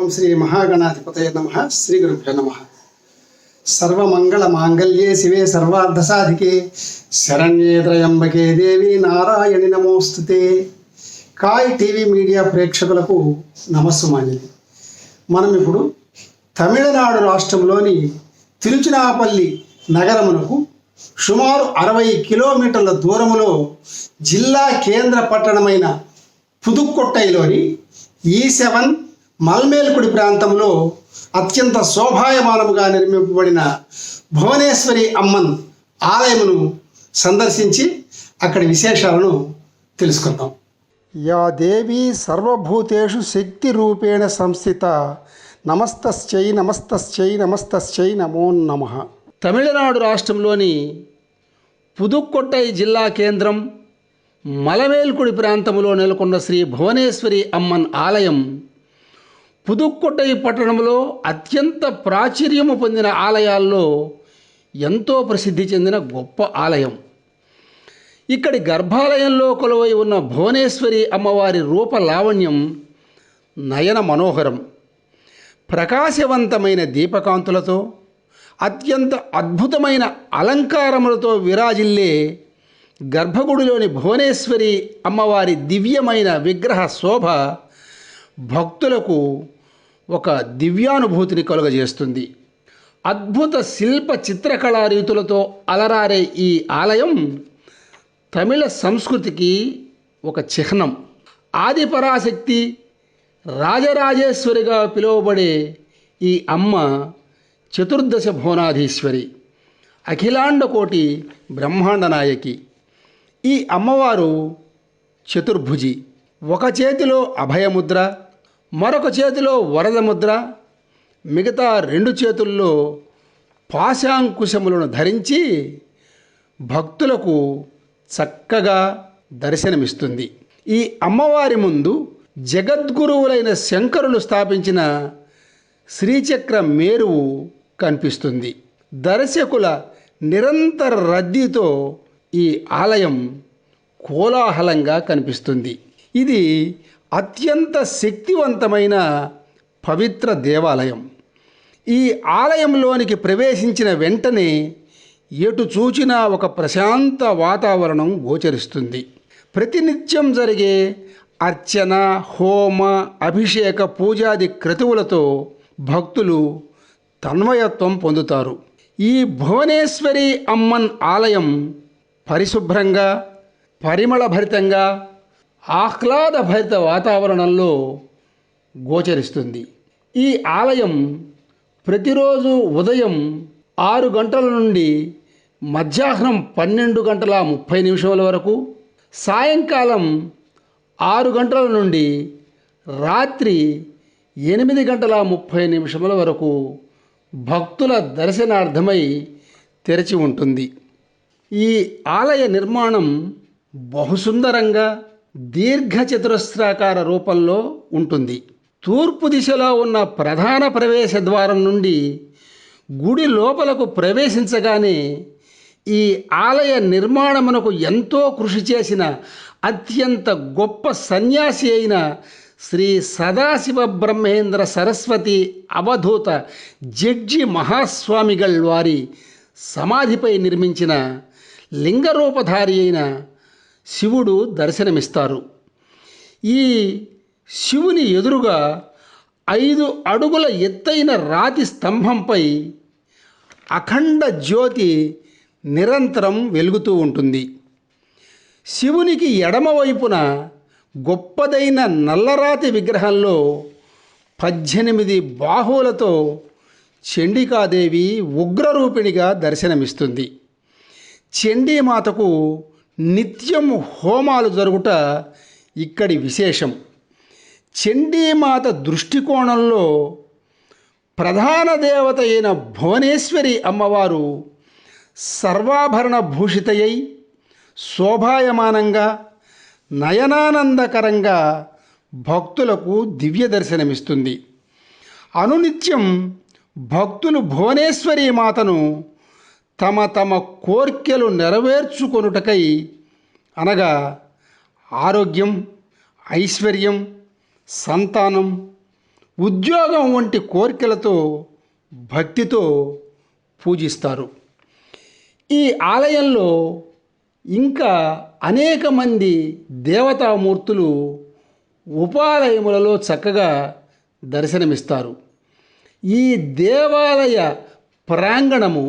ఓం శ్రీ మహాగణాధిపతయ నమః. శ్రీ గురుభ్యో నమః. సర్వమంగళ మాంగళ్యే శివే సర్వార్థ సాధికే శరణ్యే త్రయంబకే దేవి నారాయణి నమోస్తుతే. కాయ్ టీవీ మీడియా ప్రేక్షకులకు నమస్సుమాంజలి. మనం ఇప్పుడు తమిళనాడు రాష్ట్రంలోని తిరుచినాపల్లి నగరమునకు సుమారు 60 కిలోమీటర్ల దూరములో జిల్లా కేంద్ర పట్టణమైన పుదుక్కొట్టైలోని E7 మల్మేల్కుడి ప్రాంతంలో అత్యంత శోభాయమానముగా నిర్మింపబడిన భువనేశ్వరి అమ్మన్ ఆలయమును సందర్శించి అక్కడి విశేషాలను తెలుసుకుందాం. యా దేవి సర్వభూతేషు శక్తి రూపేణ సంస్థిత నమస్తస్యై నమస్తస్యై నమస్తస్యై నమో నమః. తమిళనాడు రాష్ట్రంలోని పుదుక్కొట్టై జిల్లా కేంద్రం మలమేల్కుడి ప్రాంతంలో నెలకొన్న శ్రీ భువనేశ్వరి అమ్మన్ ఆలయం పుదుక్కొట్టై పట్టణంలో అత్యంత ప్రాచుర్యము పొందిన ఆలయాల్లో ఎంతో ప్రసిద్ధి చెందిన గొప్ప ఆలయం. ఇక్కడి గర్భాలయంలో కొలువై ఉన్న భువనేశ్వరి అమ్మవారి రూప లావణ్యం నయన మనోహరం. ప్రకాశవంతమైన దీపకాంతులతో అత్యంత అద్భుతమైన అలంకారములతో విరాజిల్లే గర్భగుడిలోని భువనేశ్వరి అమ్మవారి దివ్యమైన విగ్రహ శోభ భక్తులకు ఒక దివ్యానుభూతిని కలుగజేస్తుంది. అద్భుత శిల్ప చిత్రకళా రీతులతో అలరారే ఈ ఆలయం తమిళ సంస్కృతికి ఒక చిహ్నం. ఆదిపరాశక్తి రాజరాజేశ్వరిగా పిలువబడే ఈ అమ్మ చతుర్దశ భువనాధీశ్వరి, అఖిలాండకోటి బ్రహ్మాండ నాయకి. ఈ అమ్మవారు చతుర్భుజి. ఒక చేతిలో అభయముద్ర, మరొక చేతిలో వరద ముద్ర, మిగతా 2 చేతుల్లో పాశాంకుశములను ధరించి భక్తులకు చక్కగా దర్శనమిస్తుంది. ఈ అమ్మవారి ముందు జగద్గురువులైన శంకరులు స్థాపించిన శ్రీచక్ర మేరువు కనిపిస్తుంది. దర్శకుల నిరంతర రద్దీతో ఈ ఆలయం కోలాహలంగా కనిపిస్తుంది. ఇది అత్యంత శక్తివంతమైన పవిత్ర దేవాలయం. ఈ ఆలయంలోనికి ప్రవేశించిన వెంటనే ఎటు చూచినా ఒక ప్రశాంత వాతావరణం గోచరిస్తుంది. ప్రతినిత్యం జరిగే అర్చన, హోమ, అభిషేక, పూజాది క్రతువులతో భక్తులు తన్మయత్వం పొందుతారు. ఈ భువనేశ్వరి అమ్మన్ ఆలయం పరిశుభ్రంగా, పరిమళభరితంగా, ఆహ్లాదభరిత వాతావరణంలో గోచరిస్తుంది. ఈ ఆలయం ప్రతిరోజు ఉదయం 6 గంటల నుండి మధ్యాహ్నం 12:30 వరకు, సాయంకాలం 6 గంటల నుండి రాత్రి 8:30 వరకు భక్తుల దర్శనార్థమై తెరిచి ఉంటుంది. ఈ ఆలయ నిర్మాణం బహుసుందరంగా దీర్ఘచతురస్రాకార రూపంలో ఉంటుంది. తూర్పు దిశలో ఉన్న ప్రధాన ప్రవేశ ద్వారం నుండి గుడి లోపలకు ప్రవేశించగానే ఈ ఆలయ నిర్మాణమునకు ఎంతో కృషి చేసిన అత్యంత గొప్ప సన్యాసి అయిన శ్రీ సదాశివ బ్రహ్మేంద్ర సరస్వతి అవధూత జడ్జి మహాస్వామిగల్ వారి సమాధిపై నిర్మించిన లింగరూపధారి అయిన శివుడు దర్శనమిస్తారు. ఈ శివుని ఎదురుగా 5 అడుగుల ఎత్తైన రాతి స్తంభంపై అఖండ జ్యోతి నిరంతరం వెలుగుతూ ఉంటుంది. శివునికి ఎడమవైపున గొప్పదైన నల్లరాతి విగ్రహంలో 18 బాహువులతో చండికాదేవి ఉగ్రరూపిణిగా దర్శనమిస్తుంది. చండీమాతకు నిత్యం హోమాలు జరుగుట ఇక్కడి విశేషం. చండీమాత దృష్టికోణంలో ప్రధాన దేవత అయిన భువనేశ్వరి అమ్మవారు సర్వాభరణ భూషితయై శోభాయమానంగా, నయనానందకరంగా భక్తులకు దివ్య దర్శనమిస్తుంది. అనునిత్యం భక్తులు భువనేశ్వరి మాతను తమ తమ కోర్కెలు నెరవేర్చుకొనుటకై, అనగా ఆరోగ్యం, ఐశ్వర్యం, సంతానం, ఉద్యోగం వంటి కోరికలతో భక్తితో పూజిస్తారు. ఈ ఆలయంలో ఇంకా అనేక మంది దేవతామూర్తులు ఉపాలయములలో చక్కగా దర్శనమిస్తారు. ఈ దేవాలయ ప్రాంగణము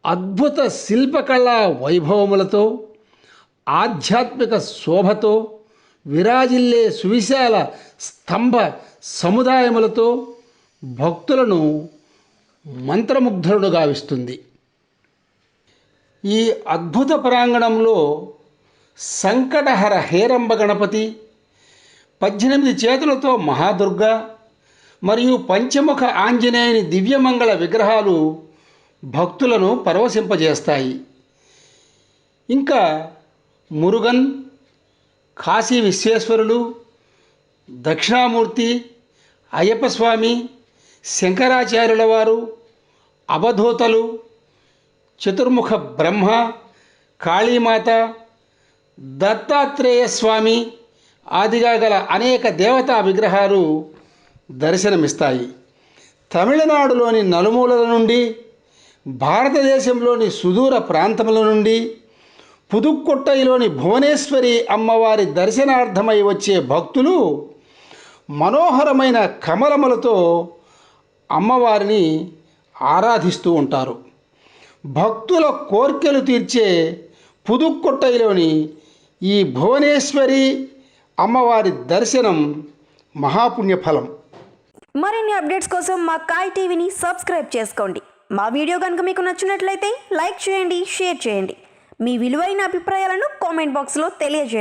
అద్భుత శిల్పకళా వైభవములతో ఆధ్యాత్మిక శోభతో విరాజిల్లే సువిశాల స్తంభ సముదాయములతో భక్తులను మంత్రముగ్ధులను గావిస్తుంది. ఈ అద్భుత ప్రాంగణంలో సంకటహర హేరంబ గణపతి, 18 చేతులతో మహాదుర్గ మరియు పంచముఖ ఆంజనేయుని దివ్యమంగళ విగ్రహాలు భక్తులను పరవశింపజేస్తాయి. ఇంకా మురుగన్, కాశీ విశ్వేశ్వరులు, దక్షిణామూర్తి, అయ్యప్ప స్వామి, శంకరాచార్యుల వారు, అవధూతలు, చతుర్ముఖ బ్రహ్మ, కాళీమాత, దత్తాత్రేయ స్వామి ఆదిగా గల అనేక దేవతా విగ్రహాలు దర్శనమిస్తాయి. తమిళనాడులోని నలుమూలల నుండి, భారతదేశంలోని సుదూర ప్రాంతముల నుండి, పుదుక్కొట్టైలోని భువనేశ్వరి అమ్మవారి దర్శనార్థమై వచ్చే భక్తులు మనోహరమైన కమలములతో అమ్మవారిని ఆరాధిస్తూ ఉంటారు. భక్తుల కోర్కెలు తీర్చే పుదుక్కొట్టైలోని ఈ భువనేశ్వరి అమ్మవారి దర్శనం మహాపుణ్యఫలం. మరిన్ని అప్డేట్స్ కోసం మా కాయ్ టీవీని సబ్స్క్రైబ్ చేసుకోండి. మా వీడియో కనుక మీకు నచ్చినట్లయితే లైక్ చేయండి, షేర్ చేయండి. మీ విలువైన అభిప్రాయాలను కామెంట్ బాక్స్లో తెలియజేయండి.